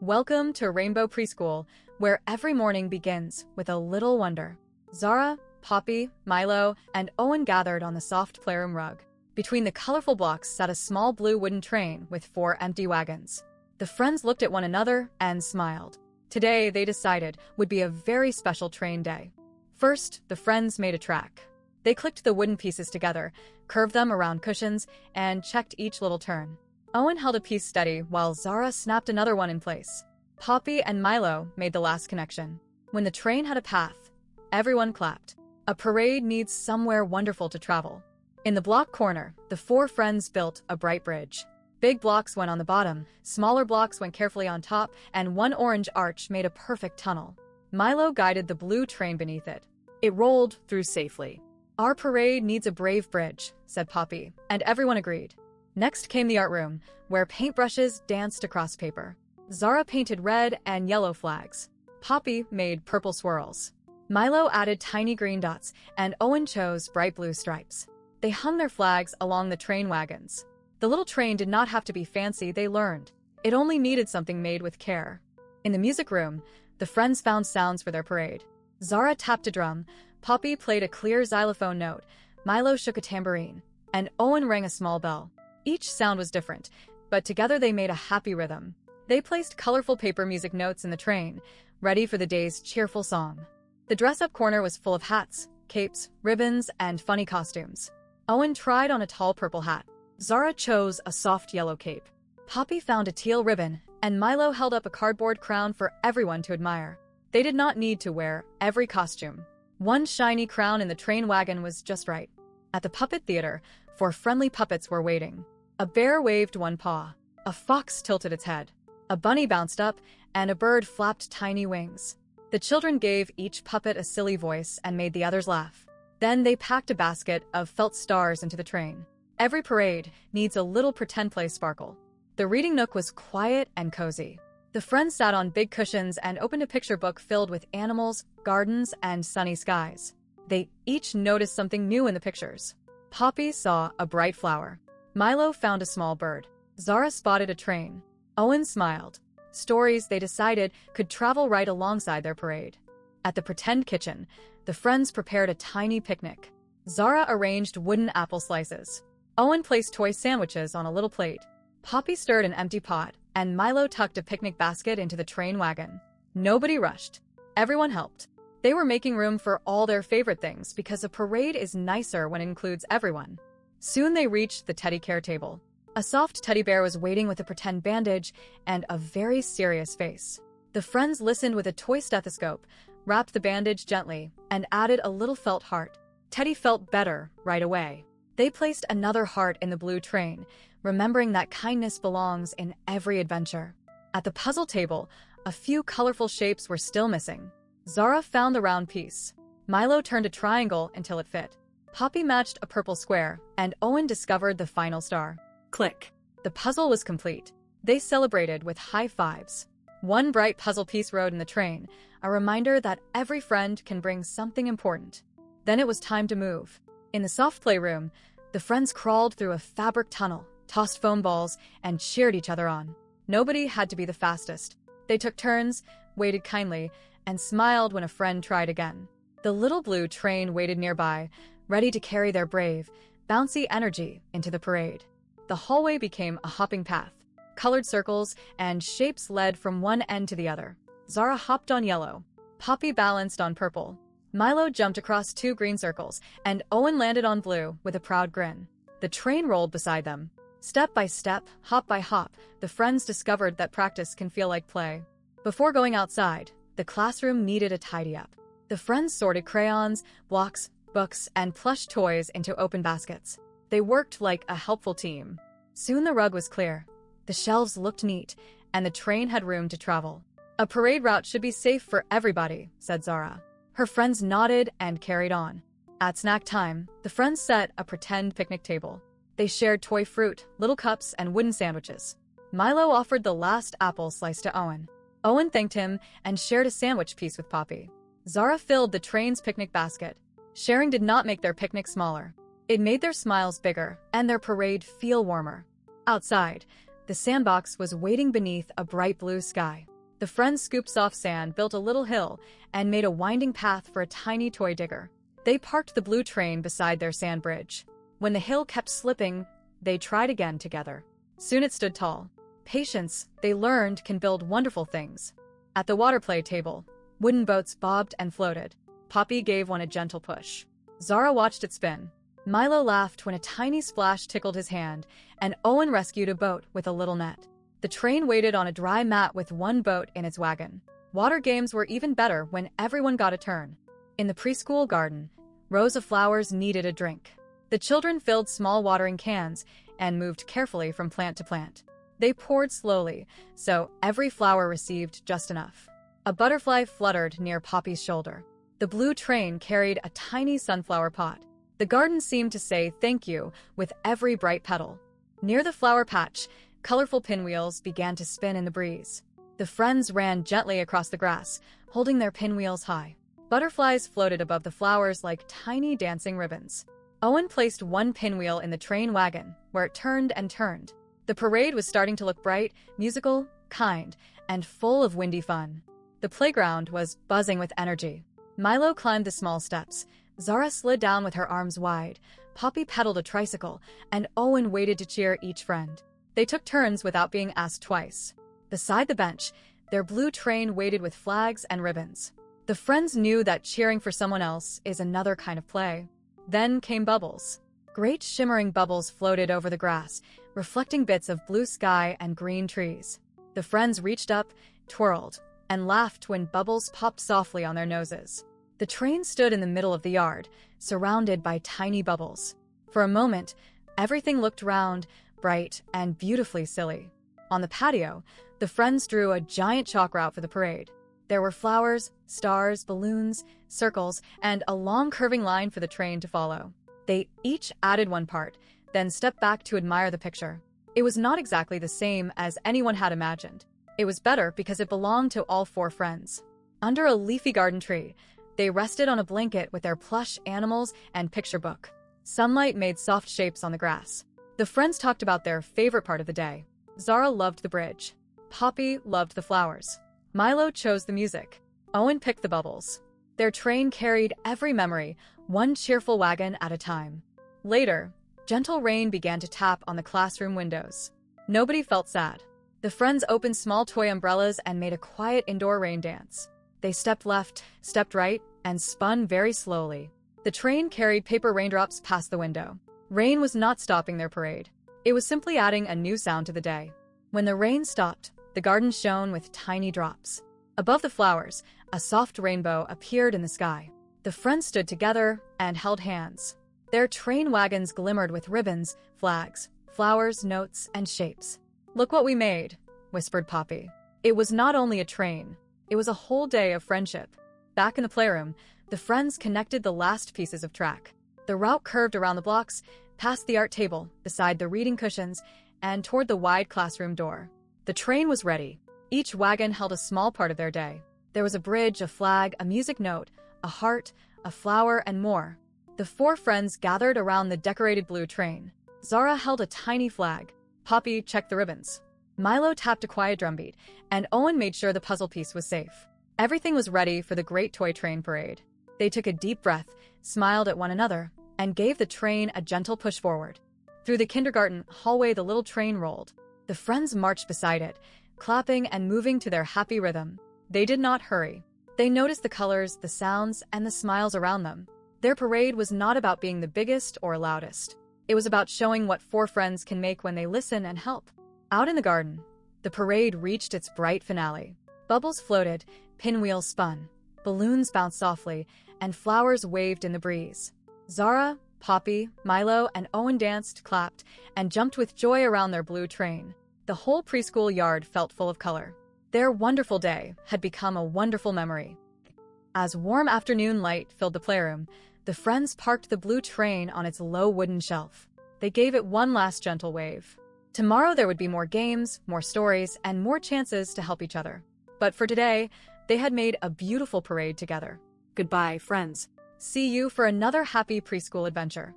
Welcome to Rainbow Preschool, where every morning begins with a little wonder. Zara, Poppy, Milo, and Owen gathered on the soft playroom rug. Between the colorful blocks sat a small blue wooden train with 4 empty wagons. The friends looked at one another and smiled. Today, they decided, would be a very special train day. First, the friends made a track. They clicked the wooden pieces together, curved them around cushions, and checked each little turn. Owen held a piece steady while Zara snapped another one in place. Poppy and Milo made the last connection. When the train had a path, everyone clapped. A parade needs somewhere wonderful to travel. In the block corner, the 4 friends built a bright bridge. Big blocks went on the bottom, smaller blocks went carefully on top, and one orange arch made a perfect tunnel. Milo guided the blue train beneath it. It rolled through safely. "Our parade needs a brave bridge," said Poppy, and everyone agreed. Next came the art room, where paintbrushes danced across paper. Zara painted red and yellow flags. Poppy made purple swirls. Milo added tiny green dots, and Owen chose bright blue stripes. They hung their flags along the train wagons. The little train did not have to be fancy, they learned. It only needed something made with care. In the music room, the friends found sounds for their parade. Zara tapped a drum, Poppy played a clear xylophone note, Milo shook a tambourine, and Owen rang a small bell. Each sound was different, but together they made a happy rhythm. They placed colorful paper music notes in the train, ready for the day's cheerful song. The dress-up corner was full of hats, capes, ribbons, and funny costumes. Owen tried on a tall purple hat. Zara chose a soft yellow cape. Poppy found a teal ribbon, and Milo held up a cardboard crown for everyone to admire. They did not need to wear every costume. One shiny crown in the train wagon was just right. At the puppet theater, 4 friendly puppets were waiting. A bear waved one paw. A fox tilted its head. A bunny bounced up, and a bird flapped tiny wings. The children gave each puppet a silly voice and made the others laugh. Then they packed a basket of felt stars into the train. Every parade needs a little pretend play sparkle. The reading nook was quiet and cozy. The friends sat on big cushions and opened a picture book filled with animals, gardens, and sunny skies. They each noticed something new in the pictures. Poppy saw a bright flower. Milo found a small bird. Zara spotted a train. Owen smiled. Stories, they decided, could travel right alongside their parade. At the pretend kitchen, the friends prepared a tiny picnic. Zara arranged wooden apple slices. Owen placed toy sandwiches on a little plate. Poppy stirred an empty pot, and Milo tucked a picnic basket into the train wagon. Nobody rushed. Everyone helped. They were making room for all their favorite things because a parade is nicer when it includes everyone. Soon they reached the teddy care table. A soft teddy bear was waiting with a pretend bandage and a very serious face. The friends listened with a toy stethoscope, wrapped the bandage gently, and added a little felt heart. Teddy felt better right away. They placed another heart in the blue train, remembering that kindness belongs in every adventure. At the puzzle table, a few colorful shapes were still missing. Zara found the round piece. Milo turned a triangle until it fit. Poppy matched a purple square, and Owen discovered the final star. Click. The puzzle was complete. They celebrated with high fives. One bright puzzle piece rode in the train, a reminder that every friend can bring something important. Then it was time to move. In the soft playroom, the friends crawled through a fabric tunnel, tossed foam balls, and cheered each other on. Nobody had to be the fastest. They took turns, waited kindly, and smiled when a friend tried again. The little blue train waited nearby, ready to carry their brave, bouncy energy into the parade. The hallway became a hopping path. Colored circles and shapes led from one end to the other. Zara hopped on yellow. Poppy balanced on purple. Milo jumped across 2 green circles, and Owen landed on blue with a proud grin. The train rolled beside them. Step by step, hop by hop, the friends discovered that practice can feel like play. Before going outside, the classroom needed a tidy-up. The friends sorted crayons, blocks, books, and plush toys into open baskets. They worked like a helpful team. Soon the rug was clear. The shelves looked neat, and the train had room to travel. "A parade route should be safe for everybody," said Zara. Her friends nodded and carried on. At snack time, the friends set a pretend picnic table. They shared toy fruit, little cups, and wooden sandwiches. Milo offered the last apple slice to Owen. Owen thanked him and shared a sandwich piece with Poppy. Zara filled the train's picnic basket. Sharing did not make their picnic smaller. It made their smiles bigger and their parade feel warmer. Outside, the sandbox was waiting beneath a bright blue sky. The friends scooped soft sand, built a little hill, and made a winding path for a tiny toy digger. They parked the blue train beside their sand bridge. When the hill kept slipping, they tried again together. Soon it stood tall. Patience, they learned, can build wonderful things. At the water play table, wooden boats bobbed and floated. Poppy gave one a gentle push. Zara watched it spin. Milo laughed when a tiny splash tickled his hand, and Owen rescued a boat with a little net. The train waited on a dry mat with one boat in its wagon. Water games were even better when everyone got a turn. In the preschool garden, rows of flowers needed a drink. The children filled small watering cans and moved carefully from plant to plant. They poured slowly, so every flower received just enough. A butterfly fluttered near Poppy's shoulder. The blue train carried a tiny sunflower pot. The garden seemed to say thank you with every bright petal. Near the flower patch, colorful pinwheels began to spin in the breeze. The friends ran gently across the grass, holding their pinwheels high. Butterflies floated above the flowers like tiny dancing ribbons. Owen placed one pinwheel in the train wagon, where it turned and turned. The parade was starting to look bright, musical, kind, and full of windy fun. The playground was buzzing with energy. Milo climbed the small steps. Zara slid down with her arms wide. Poppy pedaled a tricycle, and Owen waited to cheer each friend. They took turns without being asked twice. Beside the bench, their blue train waited with flags and ribbons. The friends knew that cheering for someone else is another kind of play. Then came bubbles. Great shimmering bubbles floated over the grass, reflecting bits of blue sky and green trees. The friends reached up, twirled, and laughed when bubbles popped softly on their noses. The train stood in the middle of the yard, surrounded by tiny bubbles. For a moment, everything looked round, bright, and beautifully silly. On the patio, the friends drew a giant chalk route for the parade. There were flowers, stars, balloons, circles, and a long curving line for the train to follow. They each added one part, then stepped back to admire the picture. It was not exactly the same as anyone had imagined. It was better because it belonged to all four friends. Under a leafy garden tree, they rested on a blanket with their plush animals and picture book. Sunlight made soft shapes on the grass. The friends talked about their favorite part of the day. Zara loved the bridge. Poppy loved the flowers. Milo chose the music. Owen picked the bubbles. Their train carried every memory, one cheerful wagon at a time. Later, gentle rain began to tap on the classroom windows. Nobody felt sad. The friends opened small toy umbrellas and made a quiet indoor rain dance. They stepped left, stepped right, and spun very slowly. The train carried paper raindrops past the window. Rain was not stopping their parade. It was simply adding a new sound to the day. When the rain stopped, the garden shone with tiny drops. Above the flowers, a soft rainbow appeared in the sky. The friends stood together and held hands. Their train wagons glimmered with ribbons, flags, flowers, notes, and shapes. "Look what we made," whispered Poppy. It was not only a train. It was a whole day of friendship. Back in the playroom, the friends connected the last pieces of track. The route curved around the blocks, past the art table, beside the reading cushions, and toward the wide classroom door. The train was ready. Each wagon held a small part of their day. There was a bridge, a flag, a music note, a heart, a flower, and more. The four friends gathered around the decorated blue train. Zara held a tiny flag. Poppy checked the ribbons. Milo tapped a quiet drumbeat, and Owen made sure the puzzle piece was safe. Everything was ready for the great toy train parade. They took a deep breath, smiled at one another, and gave the train a gentle push forward. Through the kindergarten hallway, the little train rolled. The friends marched beside it, clapping and moving to their happy rhythm. They did not hurry. They noticed the colors, the sounds, and the smiles around them. Their parade was not about being the biggest or loudest. It was about showing what four friends can make when they listen and help. Out in the garden, the parade reached its bright finale. Bubbles floated, pinwheels spun, balloons bounced softly, and flowers waved in the breeze. Zara, Poppy, Milo, and Owen danced, clapped, and jumped with joy around their blue train. The whole preschool yard felt full of color. Their wonderful day had become a wonderful memory. As warm afternoon light filled the playroom, the friends parked the blue train on its low wooden shelf. They gave it one last gentle wave. Tomorrow there would be more games, more stories, and more chances to help each other. But for today, they had made a beautiful parade together. Goodbye, friends. See you for another happy preschool adventure.